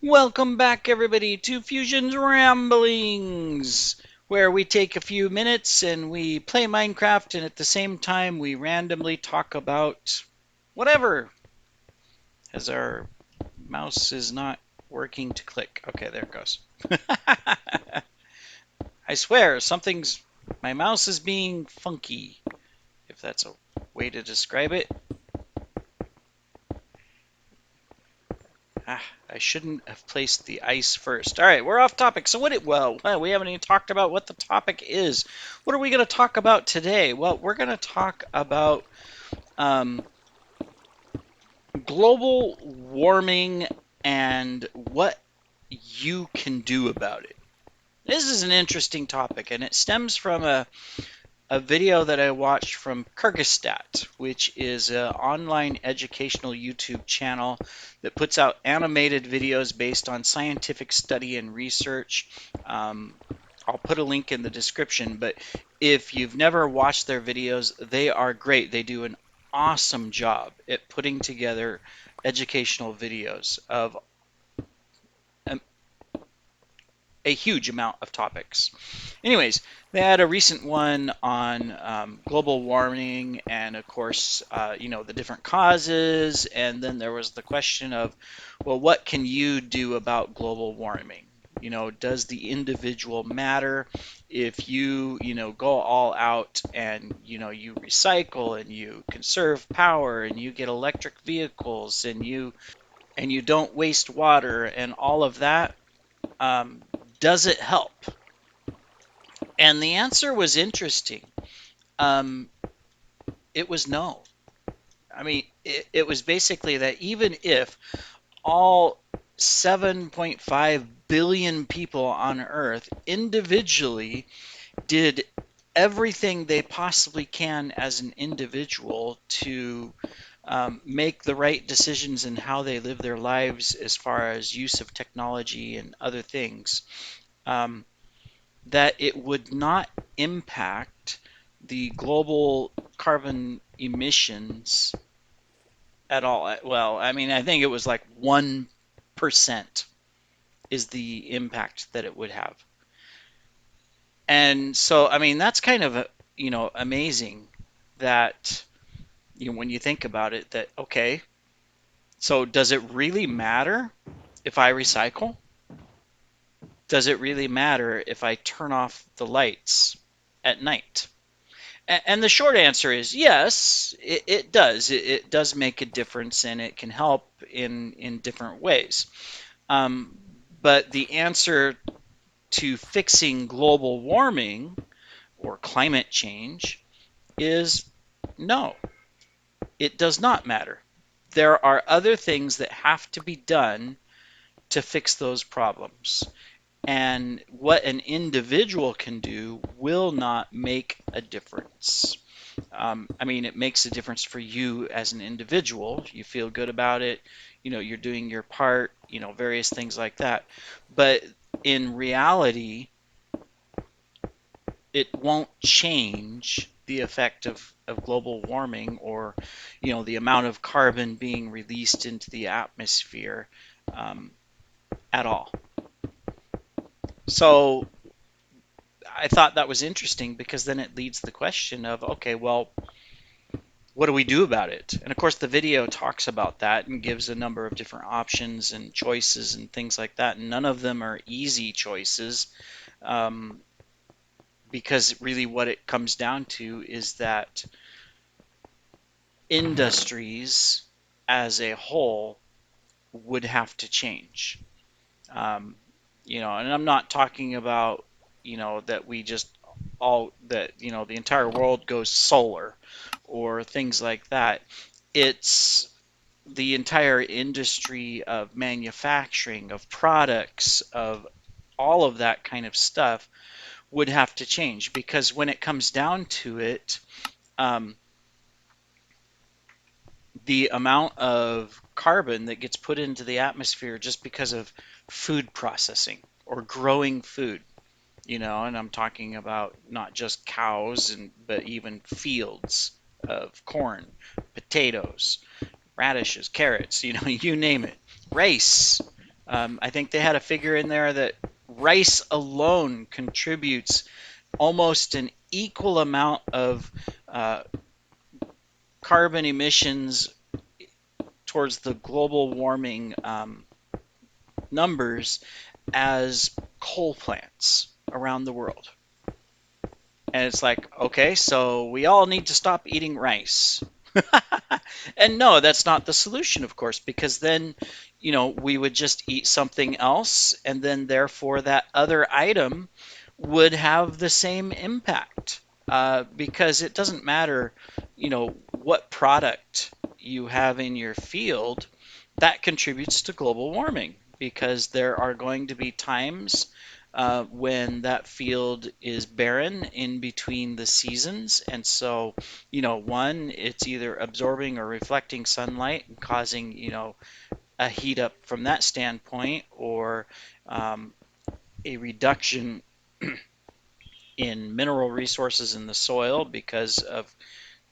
Welcome back, everybody, to Fusion's Ramblings, where we take a few minutes and we play Minecraft, and at the same time, we randomly talk about whatever, as our mouse is not working to click. Okay, there it goes. I swear, my mouse is being funky, if that's a way to describe it. I shouldn't have placed the ice first. All right, we're off topic. So well, we haven't even talked about what the topic is. What are we going to talk about today? Well, we're going to talk about um, global warming and what you can do about it. This is an interesting topic, and it stems from a video that I watched from Kyrgyzstan, which is an online educational YouTube channel that puts out animated videos based on scientific study and research. I'll put a link in the description, but if you've never watched their videos, they are great. They do an awesome job at putting together educational videos of a huge amount of topics. Anyways, they had a recent one on global warming and, of course, the different causes. And then there was the question of, well, what can you do about global warming? Does the individual matter? If you go all out and, you recycle and you conserve power and you get electric vehicles and you don't waste water and all of that, um, does it help? And the answer was interesting. Um, it was no. I mean, it was basically that even if all 7.5 billion people on Earth individually did everything they possibly can as an individual to make the right decisions in how they live their lives as far as use of technology and other things, um, that it would not impact the global carbon emissions at all. Well, I mean, I think it was like 1% is the impact that it would have. And so, I mean, that's kind of, amazing that, when you think about it, that, okay, so does it really matter if I recycle? Does it really matter if I turn off the lights at night? And the short answer is yes, it does. It does make a difference and it can help in different ways. Um, but the answer to fixing global warming or climate change is no, it does not matter. There are other things that have to be done to fix those problems. And what an individual can do will not make a difference. I mean, it makes a difference for you as an individual. You feel good about it. You're doing your part, various things like that. But in reality, it won't change the effect of global warming or, the amount of carbon being released into the atmosphere um, at all. So I thought that was interesting because then it leads the question of, okay, well, what do we do about it? And of course, the video talks about that and gives a number of different options and choices and things like that. And none of them are easy choices, um, because really what it comes down to is that industries as a whole would have to change. Um, and I'm not talking about, that we just that, the entire world goes solar or things like that. It's the entire industry of manufacturing, of products, of all of that kind of stuff would have to change because when it comes down to it, um, the amount of carbon that gets put into the atmosphere just because of food processing or growing food, and I'm talking about not just cows but even fields of corn, potatoes, radishes, carrots, you name it, rice. I think they had a figure in there that rice alone contributes almost an equal amount of uh, carbon emissions towards the global warming numbers as coal plants around the world. And it's like, okay, so we all need to stop eating rice. And no, that's not the solution, of course, because then, we would just eat something else, and then therefore that other item would have the same impact. Because it doesn't matter, what product you have in your field, that contributes to global warming because there are going to be times when that field is barren in between the seasons. And so, one, it's either absorbing or reflecting sunlight and causing, a heat up from that standpoint, or um, a reduction in mineral resources in the soil because of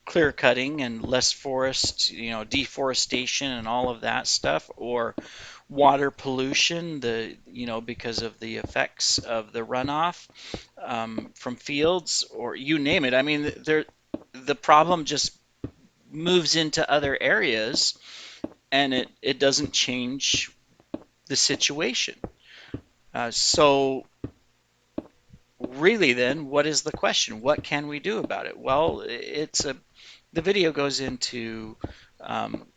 clear cutting and less forest, deforestation and all of that stuff, or water pollution, because of the effects of the runoff from fields, or you name it. I mean, the problem just moves into other areas, and it doesn't change the situation. So really, then, what is the question? What can we do about it? Well, the video goes into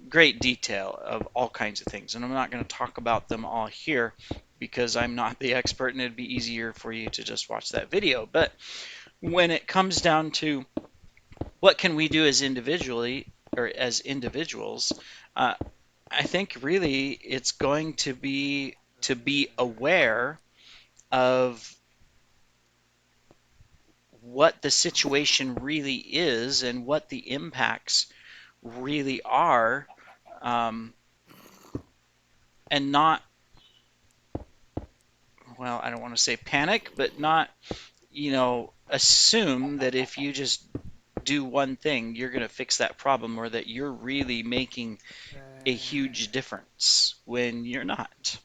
great detail of all kinds of things, and I'm not going to talk about them all here because I'm not the expert, and it'd be easier for you to just watch that video. But when it comes down to what can we do as individuals, uh, I think really it's going to be aware of what the situation really is and what the impacts really are, um, and not, well, I don't want to say panic, but not, assume that if you just do one thing, you're going to fix that problem, or that you're really making a huge difference when you're not.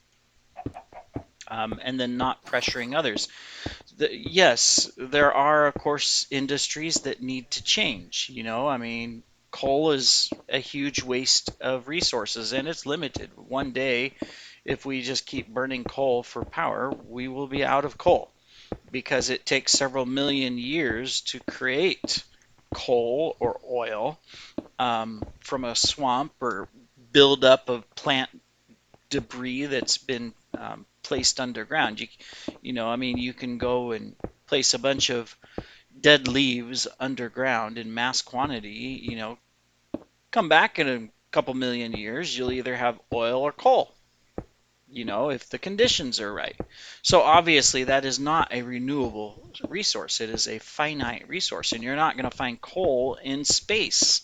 And then not pressuring others. Yes, there are, of course, industries that need to change. I mean, coal is a huge waste of resources and it's limited. One day, if we just keep burning coal for power, we will be out of coal because it takes several million years to create coal or oil from a swamp or buildup of plant debris that's been placed underground. I mean, you can go and place a bunch of dead leaves underground in mass quantity. Come back in a couple million years, you'll either have oil or coal. If the conditions are right. So obviously, that is not a renewable resource. It is a finite resource, and you're not going to find coal in space.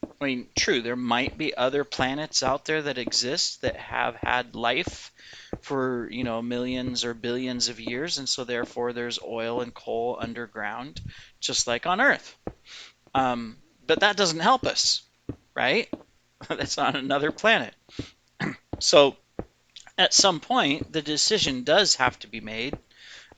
I mean, true, there might be other planets out there that exist that have had life for, millions or billions of years, and so therefore there's oil and coal underground, just like on Earth. But that doesn't help us, right? That's on another planet. So at some point, the decision does have to be made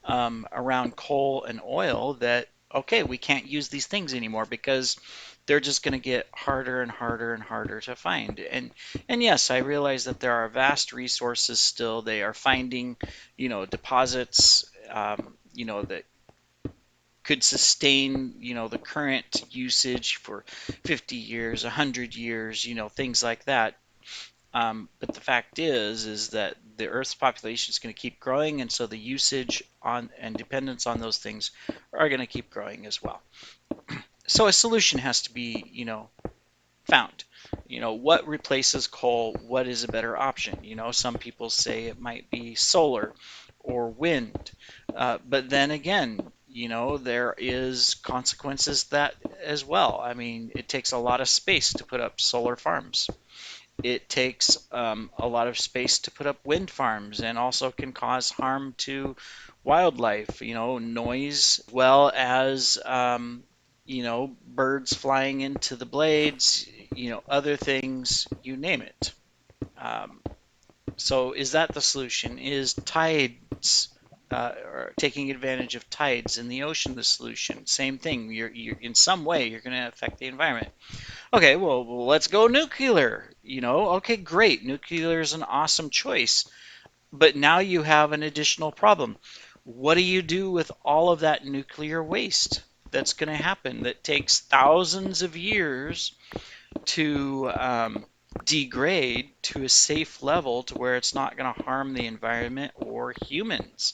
around coal and oil that, okay, we can't use these things anymore because they're just going to get harder and harder and harder to find. And yes, I realize that there are vast resources still. They are finding, deposits, that could sustain, the current usage for 50 years, 100 years, things like that. But the fact is that the Earth's population is going to keep growing, and so the usage on and dependence on those things are going to keep growing as well. So a solution has to be, found. What replaces coal? What is a better option? Some people say it might be solar or wind, but then again, there is consequences that as well. I mean, it takes a lot of space to put up solar farms. It takes a lot of space to put up wind farms, and also can cause harm to wildlife, noise, as well as, birds flying into the blades, other things, you name it. Um, So is that the solution? Is tides or taking advantage of tides in the ocean the solution? Same thing. You're in some way you're going to affect the environment. Okay, well, let's go nuclear. Okay, great. Nuclear is an awesome choice. But now you have an additional problem. What do you do with all of that nuclear waste that's going to happen that takes thousands of years to degrade to a safe level to where it's not going to harm the environment or humans?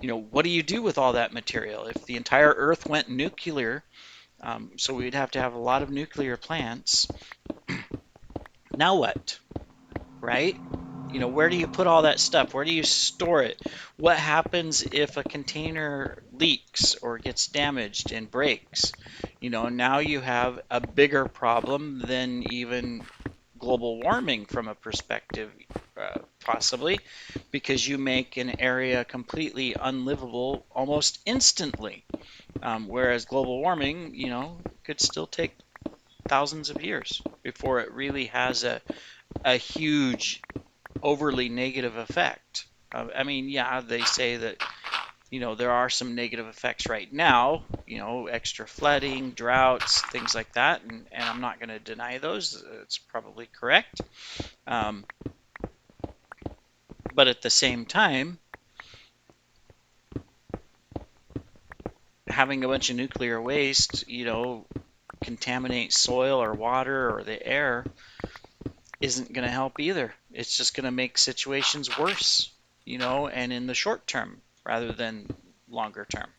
What do you do with all that material? If the entire Earth went nuclear, so we'd have to have a lot of nuclear plants. Now what? Right? Where do you put all that stuff? Where do you store it? What happens if a container leaks or gets damaged and breaks? Now you have a bigger problem than even global warming from a perspective, possibly, because you make an area completely unlivable almost instantly. Whereas global warming, could still take thousands of years before it really has a huge overly negative effect. I mean, yeah, they say that, there are some negative effects right now, extra flooding, droughts, things like that, and I'm not going to deny those. It's probably correct. Um, but at the same time, having a bunch of nuclear waste, contaminate soil or water or the air isn't going to help either. It's just going to make situations worse, and in the short term rather than longer term.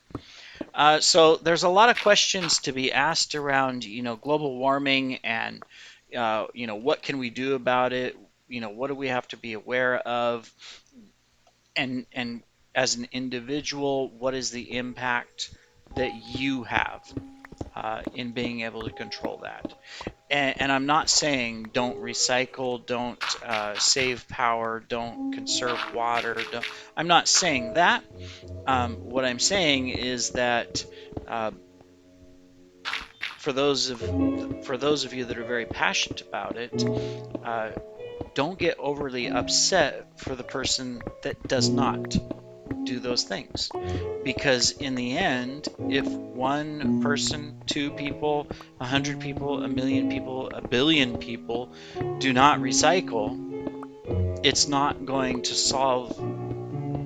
So there's a lot of questions to be asked around, global warming and, what can we do about it? What do we have to be aware of? And as an individual, what is the impact that you have in being able to control that? And I'm not saying don't recycle, don't save power, don't conserve water. I'm not saying that. What I'm saying is that uh, for those of you that are very passionate about it, uh, don't get overly upset for the person that does not do those things. Because in the end, if one person, two people, 100 people, a million people, a billion people do not recycle, it's not going to solve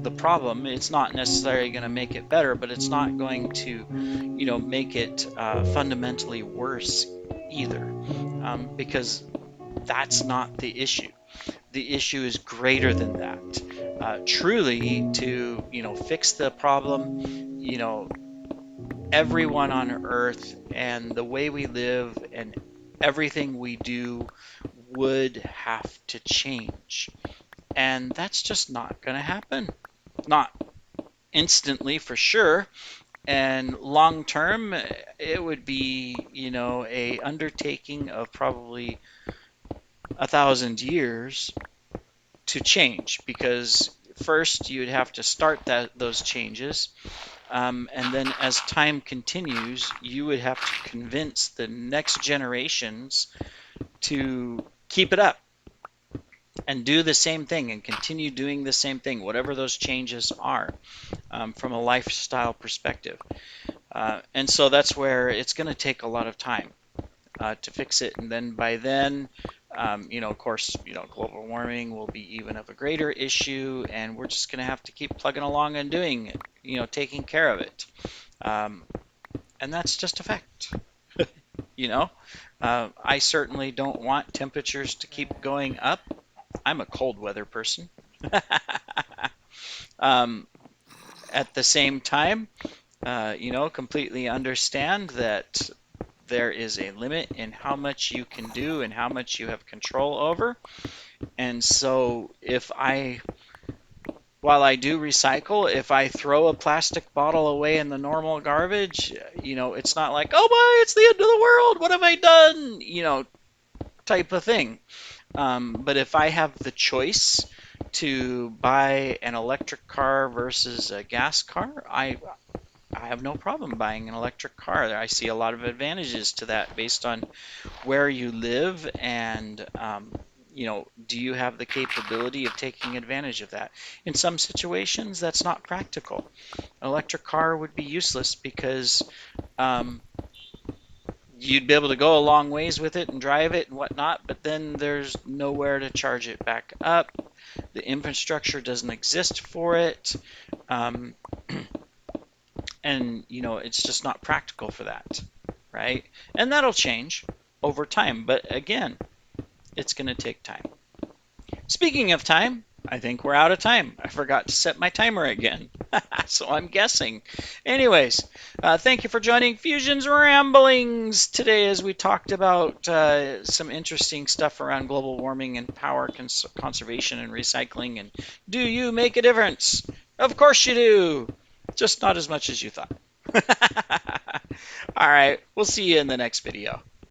the problem. It's not necessarily going to make it better, but it's not going to, make it fundamentally worse either, because that's not the issue. The issue is greater than that. Truly, to fix the problem, everyone on Earth and the way we live and everything we do would have to change, and that's just not going to happen. Not instantly, for sure, and long term, it would be a undertaking of probably 1,000 years to change, because first you'd have to start those changes, and then as time continues you would have to convince the next generations to keep it up and do the same thing and continue doing the same thing, whatever those changes are, from a lifestyle perspective. And so that's where it's going to take a lot of time to fix it. And then by then, of course, global warming will be even of a greater issue, and we're just going to have to keep plugging along and doing it, taking care of it. Um, and that's just a fact. you know, I certainly don't want temperatures to keep going up. I'm a cold weather person. um, at the same time, completely understand that there is a limit in how much you can do and how much you have control over. And so while I do recycle, if I throw a plastic bottle away in the normal garbage, it's not like, oh my, it's the end of the world, what have I done? Type of thing. But if I have the choice to buy an electric car versus a gas car, I have no problem buying an electric car. I see a lot of advantages to that based on where you live and do you have the capability of taking advantage of that? In some situations, that's not practical. An electric car would be useless because um, you'd be able to go a long ways with it and drive it and whatnot, but then there's nowhere to charge it back up. The infrastructure doesn't exist for it. Um, and it's just not practical for that, right? And that'll change over time, but again, it's going to take time. Speaking of time, I think we're out of time. I forgot to set my timer again, so I'm guessing. Anyways, thank you for joining Fusion's Ramblings today as we talked about some interesting stuff around global warming and power conservation and recycling. And do you make a difference? Of course you do, just not as much as you thought. All right, we'll see you in the next video.